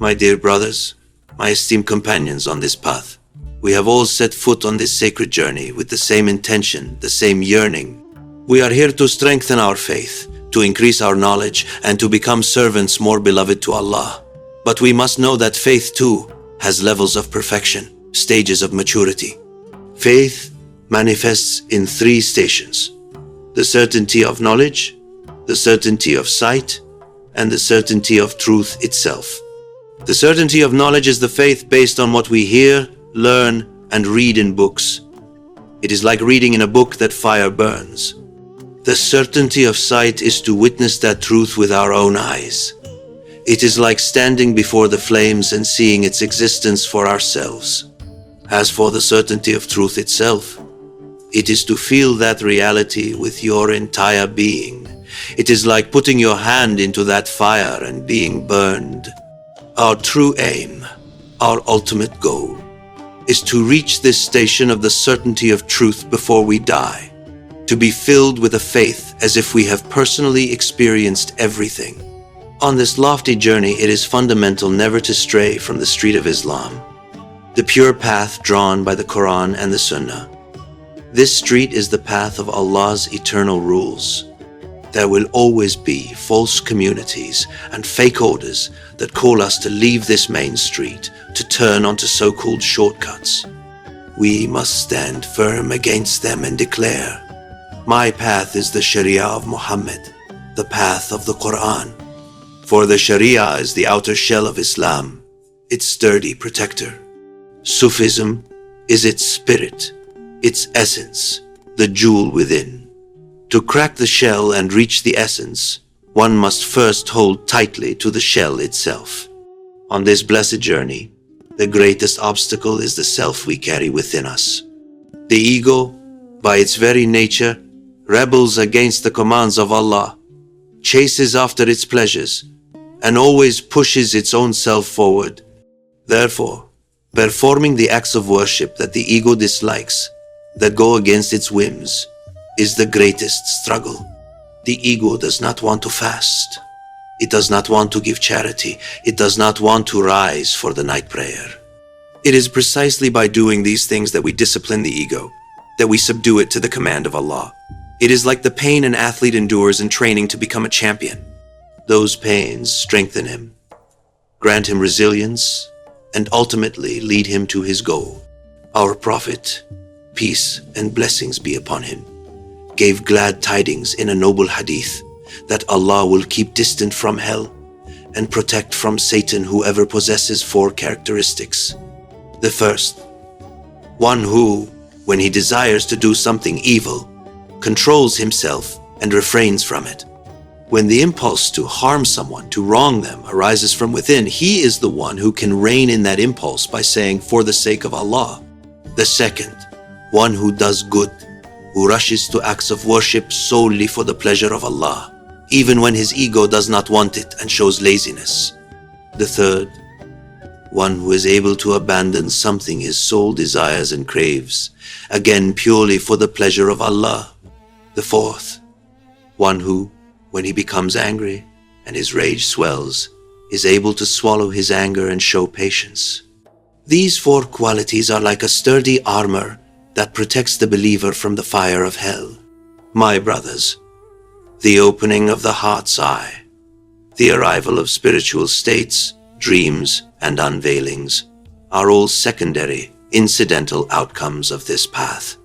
My dear brothers, my esteemed companions on this path, we have all set foot on this sacred journey with the same intention, the same yearning. We are here to strengthen our faith, to increase our knowledge, and to become servants more beloved to Allah. But we must know that faith too has levels of perfection, stages of maturity. Faith manifests in 3 stations: the certainty of knowledge, the certainty of sight, and the certainty of truth itself. The certainty of knowledge is the faith based on what we hear, learn, and read in books. It is like reading in a book that fire burns. The certainty of sight is to witness that truth with our own eyes. It is like standing before the flames and seeing its existence for ourselves. As for the certainty of truth itself, it is to feel that reality with your entire being. It is like putting your hand into that fire and being burned. Our true aim, our ultimate goal, is to reach this station of the certainty of truth before we die, to be filled with a faith as if we have personally experienced everything. On this lofty journey, it is fundamental never to stray from the street of Islam, the pure path drawn by the Quran and the Sunnah. This street is the path of Allah's eternal rules. There will always be false communities and fake orders that call us to leave this main street, to turn onto so-called shortcuts. We must stand firm against them and declare, "My path is the Sharia of Muhammad, the path of the Quran." For the Sharia is the outer shell of Islam, its sturdy protector. Sufism is its spirit, its essence, the jewel within. To crack the shell and reach the essence, one must first hold tightly to the shell itself. On this blessed journey, the greatest obstacle is the self we carry within us. The ego, by its very nature, rebels against the commands of Allah, chases after its pleasures, and always pushes its own self forward. Therefore, performing the acts of worship that the ego dislikes, that go against its whims, is the greatest struggle. The ego does not want to fast. It does not want to give charity. It does not want to rise for the night prayer. It is precisely by doing these things that we discipline the ego, that we subdue it to the command of Allah. It is like the pain an athlete endures in training to become a champion. Those pains strengthen him, grant him resilience, and ultimately lead him to his goal. Our Prophet, peace and blessings be upon him, gave glad tidings in a noble hadith that Allah will keep distant from hell and protect from Satan whoever possesses 4 characteristics. The first, one who, when he desires to do something evil, controls himself and refrains from it. When the impulse to harm someone, to wrong them, arises from within, he is the one who can rein in that impulse by saying, "For the sake of Allah." The second, one who does good, who rushes to acts of worship solely for the pleasure of Allah, even when his ego does not want it and shows laziness. The third, one who is able to abandon something his soul desires and craves, again purely for the pleasure of Allah. The fourth, one who, when he becomes angry and his rage swells, is able to swallow his anger and show patience. These 4 qualities are like a sturdy armor that protects the believer from the fire of hell. My brothers, the opening of the heart's eye, the arrival of spiritual states, dreams, and unveilings are all secondary, incidental outcomes of this path.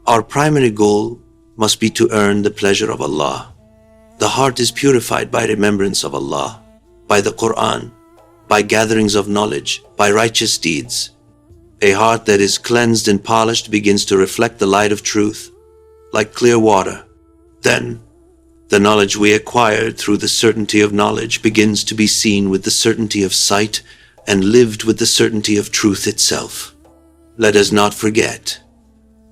Our primary goal must be to earn the pleasure of Allah. The heart is purified by remembrance of Allah, by the Quran, by gatherings of knowledge, by righteous deeds. A heart that is cleansed and polished begins to reflect the light of truth, like clear water. Then, the knowledge we acquired through the certainty of knowledge begins to be seen with the certainty of sight and lived with the certainty of truth itself. Let us not forget,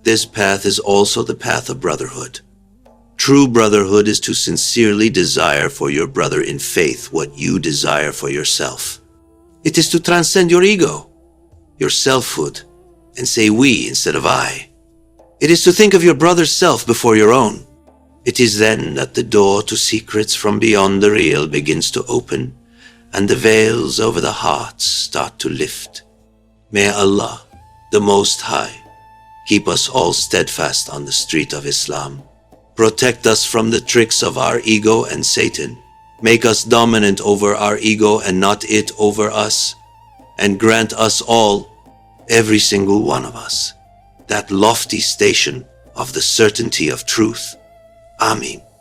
this path is also the path of brotherhood. True brotherhood is to sincerely desire for your brother in faith what you desire for yourself. It is to transcend your ego, your selfhood, and say we instead of I. It is to think of your brother's self before your own. It is then that the door to secrets from beyond the real begins to open, and the veils over the hearts start to lift. May Allah, the Most High, keep us all steadfast on the street of Islam. Protect us from the tricks of our ego and Satan. Make us dominant over our ego and not it over us. And grant us all, every single one of us, that lofty station of the certainty of truth. Ameen.